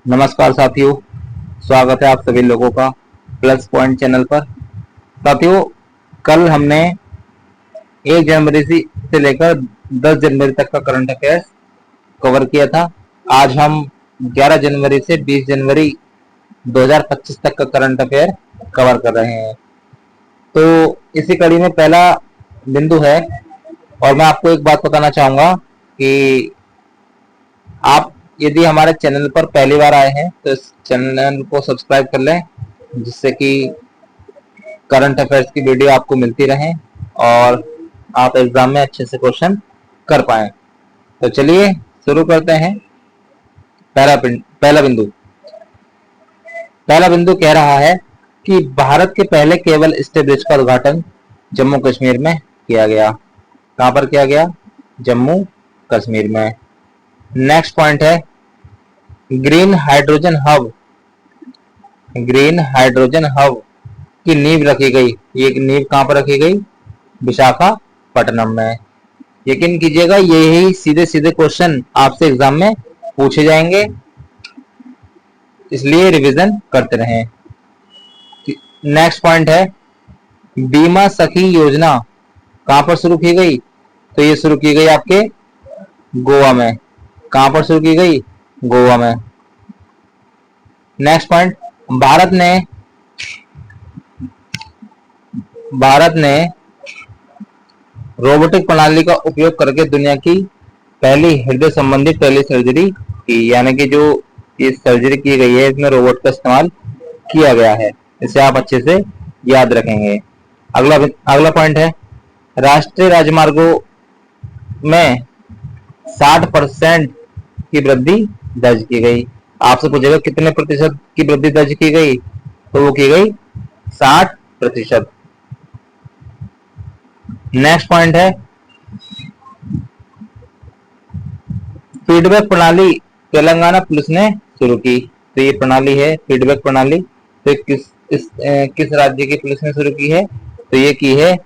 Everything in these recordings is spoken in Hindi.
नमस्कार साथियों, स्वागत है आप सभी लोगों का प्लस पॉइंट चैनल पर। साथियों, कल हमने 1 जनवरी से लेकर 10 जनवरी तक का करंट अफेयर्स कवर किया था। आज हम 11 जनवरी से 20 जनवरी 2025 तक का करंट अफेयर कवर कर रहे हैं। तो इसी कड़ी में पहला बिंदु है, और मैं आपको एक बात बताना चाहूंगा कि आप यदि हमारे चैनल पर पहली बार आए हैं तो इस चैनल को सब्सक्राइब कर लें, जिससे कि करंट अफेयर्स की वीडियो आपको मिलती रहे और आप एग्जाम में अच्छे से क्वेश्चन कर पाएं। तो चलिए शुरू करते हैं। पहला बिंदु कह रहा है कि भारत के पहले केबल स्टे ब्रिज का उद्घाटन जम्मू कश्मीर में किया गया। कहां पर किया गया? जम्मू कश्मीर में। नेक्स्ट पॉइंट है green hydrogen hub. Green hydrogen hub की नींव रखी गई। ये नींव कहां पर रखी गई? विशाखापट्टनम में। यकीन कीजिएगा यही सीधे सीधे क्वेश्चन आपसे एग्जाम में पूछे जाएंगे, इसलिए रिवीजन करते रहें। नेक्स्ट पॉइंट है बीमा सखी योजना कहां पर शुरू की गई? तो ये शुरू की गई आपके गोवा में। कहां पर शुरू की गई? गोवा में। नेक्स्ट पॉइंट भारत ने रोबोटिक प्रणाली का उपयोग करके दुनिया की पहली हृदय संबंधी टेली सर्जरी की। यानी कि जो ये सर्जरी की गई है इसमें रोबोट का इस्तेमाल किया गया है। इसे आप अच्छे से याद रखेंगे। अगला पॉइंट है राष्ट्रीय राजमार्गों में 60% की वृद्धि दर्ज की गई। आपसे पूछेगा कितने प्रतिशत की वृद्धि दर्ज की गई? तो वो की गई 60%। नेक्स्ट पॉइंट है फीडबैक प्रणाली तेलंगाना पुलिस ने शुरू की। तो ये प्रणाली है फीडबैक प्रणाली। तो किस राज्य की पुलिस ने शुरू की है? तो ये की है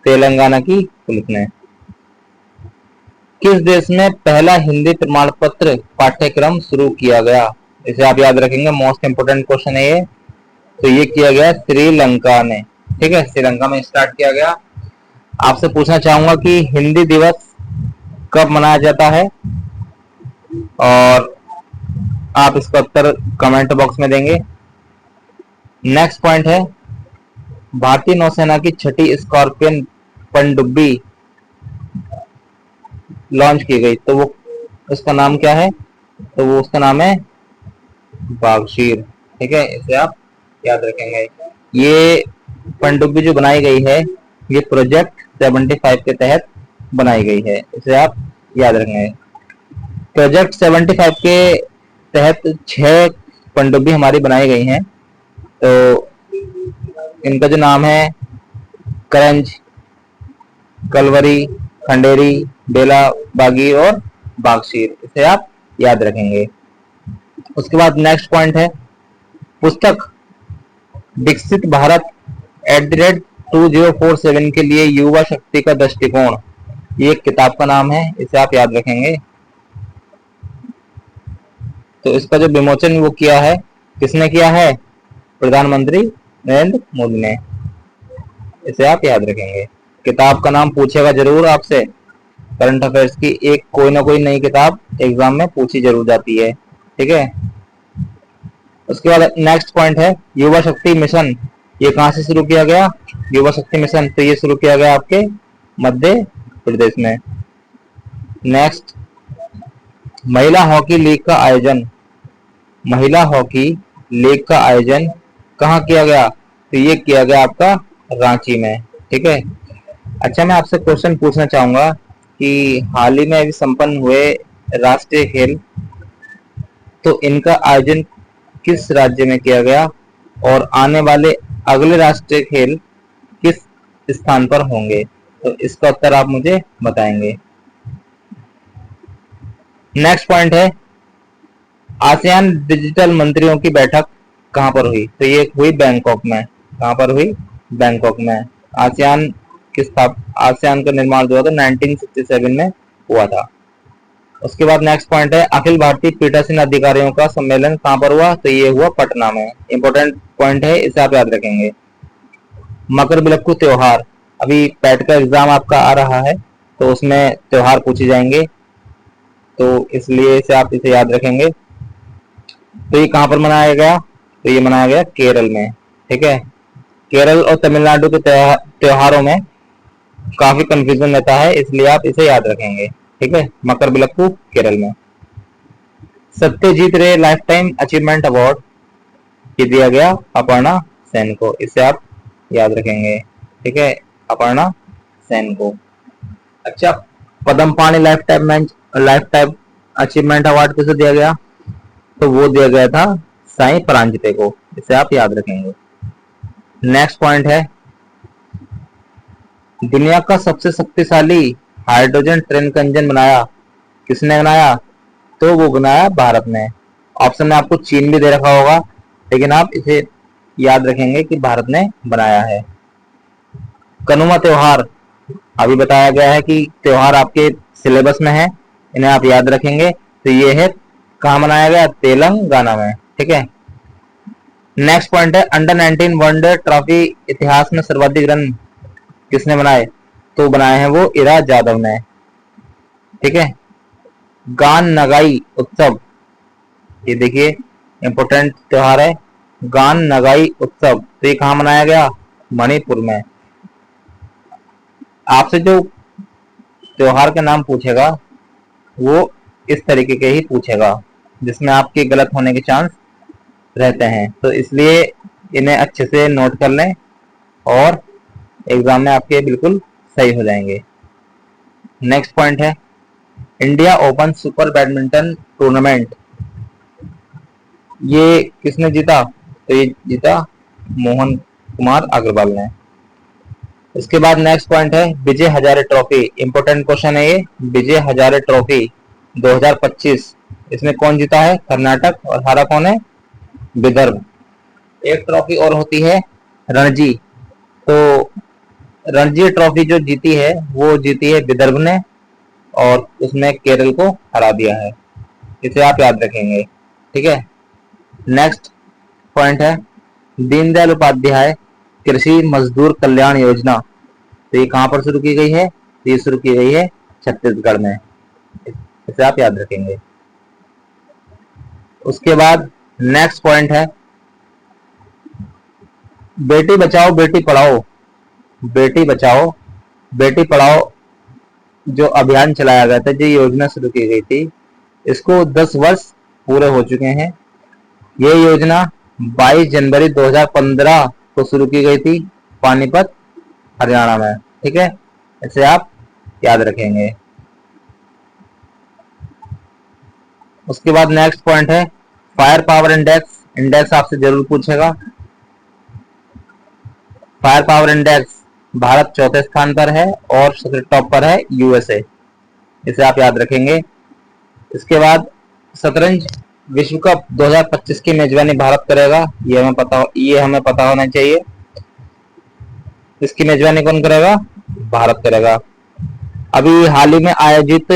तेलंगाना की पुलिस ने। किस देश में पहला हिंदी प्रमाण पत्र पाठ्यक्रम शुरू किया गया? इसे आप याद रखेंगे, मोस्ट इंपोर्टेंट क्वेश्चन है ये। तो ये किया गया श्रीलंका ने। ठीक है, श्रीलंका में स्टार्ट किया गया। आपसे पूछना चाहूंगा कि हिंदी दिवस कब मनाया जाता है, और आप इसका उत्तर कमेंट बॉक्स में देंगे। नेक्स्ट पॉइंट है भारतीय नौसेना की छठी स्कॉर्पियन पनडुब्बी लॉन्च की गई। तो वो उसका नाम क्या है? तो वो उसका नाम है बागशीर। ठीक है, इसे आप याद रखेंगे। ये पनडुब्बी जो बनाई गई है ये प्रोजेक्ट 75 के तहत बनाई गई है। इसे आप याद रखेंगे। प्रोजेक्ट 75 के तहत 6 पनडुब्बी हमारी बनाई गई हैं। तो इनका जो नाम है करंज, कलवरी, खंडेरी, बेला, बागी और बागशीर। इसे आप याद रखेंगे। उसके बाद नेक्स्ट पॉइंट है पुस्तक विकसित भारत @2047 के लिए युवा शक्ति का दृष्टिकोण। ये एक किताब का नाम है, इसे आप याद रखेंगे। तो इसका जो विमोचन वो किया है, किसने किया है? प्रधानमंत्री नरेंद्र मोदी ने। इसे आप याद रखेंगे। किताब का नाम पूछेगा जरूर आपसे। करंट अफेयर्स की एक कोई ना कोई नई किताब एग्जाम में पूछी जरूर जाती है। ठीक है। उसके बाद नेक्स्ट पॉइंट है युवा शक्ति मिशन। ये कहां से शुरू किया गया? युवा शक्ति मिशन तो ये शुरू किया गया आपके मध्य प्रदेश में। नेक्स्ट महिला हॉकी लीग का आयोजन। महिला हॉकी लीग का आयोजन कहाँ किया गया? तो ये किया गया आपका रांची में। ठीक है। अच्छा, मैं आपसे क्वेश्चन पूछना चाहूंगा कि हाल ही में अभी संपन्न हुए राष्ट्रीय खेल, तो इनका आयोजन किस राज्य में किया गया, और आने वाले अगले राष्ट्रीय खेल किस स्थान पर होंगे? तो इसका उत्तर आप मुझे बताएंगे। नेक्स्ट पॉइंट है आसियान डिजिटल मंत्रियों की बैठक कहां पर हुई? तो ये हुई बैंकॉक में। कहां पर हुई? बैंकॉक में। आसियान का निर्माण जो था 1967 में हुआ था। उसके बाद नेक्स्ट पॉइंट है, अखिल भारतीय पीठासीन अधिकारियों का सम्मेलन कहाँ पर हुआ? तो ये हुआ पटना में। इंपॉर्टेंट पॉइंट है, इसे आप याद रखेंगे। मकर बिलक्कू त्योहार, अभी पैट का एग्जाम आपका आ रहा है तो उसमें त्योहार पूछे जाएंगे, तो इसलिए इसे आप इसे याद रखेंगे। तो ये कहाँ पर मनाया गया? तो ये मनाया गया केरल में। ठीक है, केरल और तमिलनाडु के त्योहारों में काफी कंफ्यूजन रहता है, इसलिए आप इसे याद रखेंगे। ठीक है, मकर बिलक्कू केरल में। सत्यजीत रे लाइफ टाइम अचीवमेंट अवार्ड ये दिया गया अपर्णा सेन को, इसे आप याद रखेंगे। ठीक है, अपर्णा सेन को। अच्छा, पद्म पाणि लाइफ टाइम अचीवमेंट अवार्ड किसे दिया गया? तो वो दिया गया था साईं परांजपे को, इसे आप याद रखेंगे। नेक्स्ट पॉइंट है, दुनिया का सबसे शक्तिशाली हाइड्रोजन ट्रेन का इंजन बनाया किसने बनाया? तो वो बनाया भारत ने। ऑप्शन में आपको चीन भी दे रखा होगा, लेकिन आप इसे याद रखेंगे कि भारत ने बनाया है। कनुमा त्योहार, अभी बताया गया है कि त्योहार आपके सिलेबस में है, इन्हें आप याद रखेंगे। तो ये है कहाँ मनाया गया? तेलंगाना में। ठीक है, नेक्स्ट पॉइंट है, अंडर 19 वनडे ट्रॉफी इतिहास में सर्वाधिक रन किसने बनाए? तो बनाए हैं वो इरा जादव ने। ठीक है, गान नगाई उत्सव, ये देखिए इंपोर्टेंट त्योहार है, गान नगाई उत्सव। तो ये कहाँ मनाया गया? मणिपुर में। आपसे जो त्योहार के नाम पूछेगा वो इस तरीके के ही पूछेगा, जिसमें आपके गलत होने के चांस रहते हैं, तो इसलिए इन्हें अच्छे से नोट कर लें और एग्जाम में आपके बिल्कुल सही हो जाएंगे। नेक्स्ट पॉइंट है, India open super badminton tournament ये किसने जीता? तो ये जीता मोहन कुमार अग्रवाल ने। इसके बाद नेक्स्ट पॉइंट है, Vijay Hazare trophy, important question है ये। विजय हजारे ट्रॉफी 2025 इसमें कौन जीता है? कर्नाटक, और हारा कौन है? विदर्भ। एक ट्रॉफी और होती है रणजी, तो रणजी ट्रॉफी जो जीती है वो जीती है विदर्भ ने, और उसमें केरल को हरा दिया है, इसे आप याद रखेंगे। ठीक है, नेक्स्ट पॉइंट है, दीनदयाल उपाध्याय कृषि मजदूर कल्याण योजना, तो ये कहां पर शुरू की गई है? तो ये शुरू की गई है छत्तीसगढ़ में, इसे आप याद रखेंगे। उसके बाद नेक्स्ट पॉइंट है, बेटी बचाओ बेटी पढ़ाओ, बेटी बचाओ बेटी पढ़ाओ जो अभियान चलाया गया था, जो योजना शुरू की गई थी, इसको 10 वर्ष पूरे हो चुके हैं। ये योजना 22 जनवरी 2015 को शुरू की गई थी पानीपत हरियाणा में। ठीक है, इसे आप याद रखेंगे। उसके बाद नेक्स्ट पॉइंट है, फायर पावर इंडेक्स, इंडेक्स आपसे जरूर पूछेगा। फायर पावर इंडेक्स भारत चौथे स्थान पर है और सबसे टॉप पर है यूएसए, इसे आप याद रखेंगे। इसके बाद शतरंज विश्व कप 2025 की मेजबानी भारत करेगा, ये हमें पता होना चाहिए। इसकी मेजबानी कौन करेगा? भारत करेगा। अभी हाल ही में आयोजित,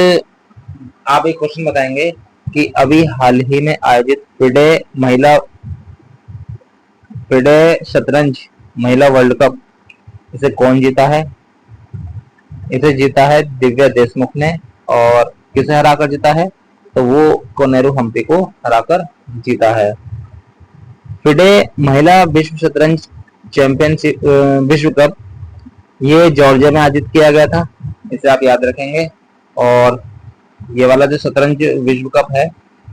आप एक क्वेश्चन बताएंगे कि अभी हाल ही में आयोजित फिडे शतरंज महिला वर्ल्ड कप इसे कौन जीता है? इसे जीता है दिव्या देशमुख ने, और किसे हराकर जीता है? तो वो कोनेरू हम्पी को हराकर जीता है। फिडे महिला विश्व शतरंज चैंपियनशिप विश्व कप ये जॉर्जिया में आयोजित किया गया था, इसे आप याद रखेंगे। और ये वाला जो शतरंज विश्व कप है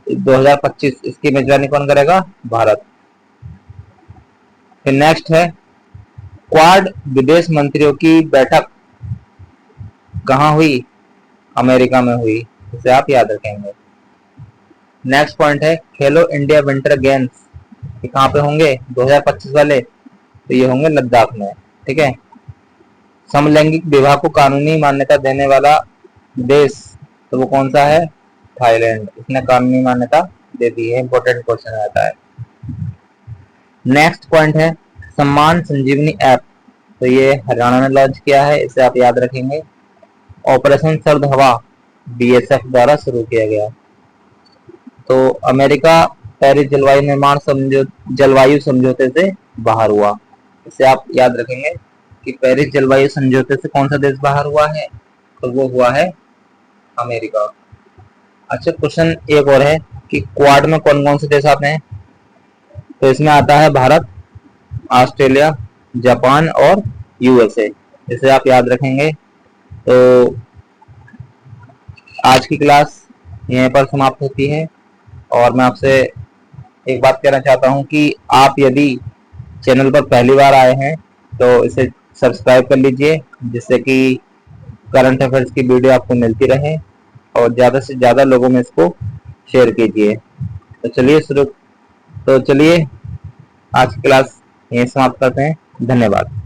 2025, इसकी मेजबानी कौन करेगा? भारत। फिर नेक्स्ट है, क्वाड विदेश मंत्रियों की बैठक कहाँ हुई? अमेरिका में हुई, इसे आप याद रखेंगे। नेक्स्ट पॉइंट है, खेलो इंडिया विंटर गेम्स ये कहाँ पे होंगे 2025 वाले? तो ये होंगे लद्दाख में। ठीक है, समलैंगिक विवाह को कानूनी मान्यता देने वाला देश तो वो कौन सा है? थाईलैंड, इसने कानूनी मान्यता दे दी है। इंपॉर्टेंट क्वेश्चन आता है। नेक्स्ट पॉइंट है, सम्मान संजीवनी ऐप, तो ये हरियाणा ने लॉन्च किया है, इसे आप याद रखेंगे। ऑपरेशन सर्द हवा बीएसएफ द्वारा शुरू किया गया। तो अमेरिका पेरिस जलवायु समझौते से बाहर हुआ। इसे आप याद रखेंगे कि पेरिस जलवायु समझौते से कौन सा देश बाहर हुआ है, तो वो हुआ है अमेरिका। अच्छा, क्वेश्चन एक और है कि क्वाड में कौन कौन से देश आते हैं, तो इसमें आता है भारत, ऑस्ट्रेलिया, जापान और यूएसए। इसे आप याद रखेंगे। तो आज की क्लास यहीं पर समाप्त होती है और मैं आपसे एक बात कहना चाहता हूं कि आप यदि चैनल पर पहली बार आए हैं तो इसे सब्सक्राइब कर लीजिए, जिससे कि करंट अफेयर्स की वीडियो आपको मिलती रहे और ज़्यादा से ज़्यादा लोगों में इसको शेयर कीजिए। तो चलिए आज की क्लास यहीं समाप्त करते हैं। धन्यवाद।